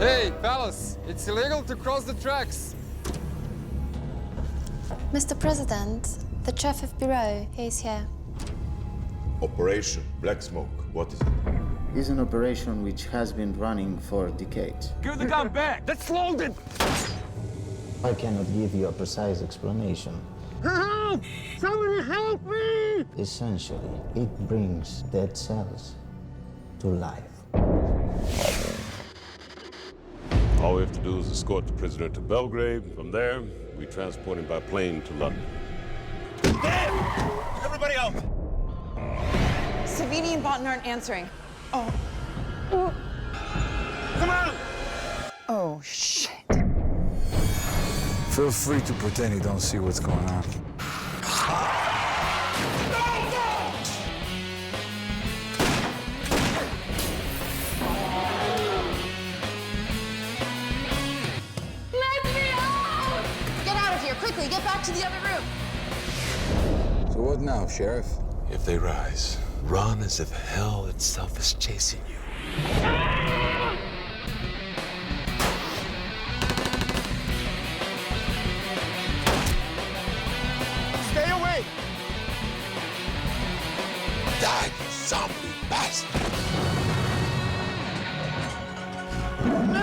Hey, fellas, it's illegal to cross the tracks. Mr. President, the chief of bureau, he's here. Operation Black Smoke, what is it? It's an operation which has been running for decades. Give the gun back! That's loaded! I cannot give you a precise explanation. Help! Somebody help me! Essentially, it brings dead cells to life. All we have to do is escort the prisoner to Belgrade. From there, we transport him by plane to London. Everybody out! Savini and Botten aren't answering. Oh. Come on! Oh, shit. Feel free to pretend you don't see what's going on. Quickly, get back to the other room. So what now, Sheriff? If they rise, run as if hell itself is chasing you. Stay away! Die, you zombie bastard! No!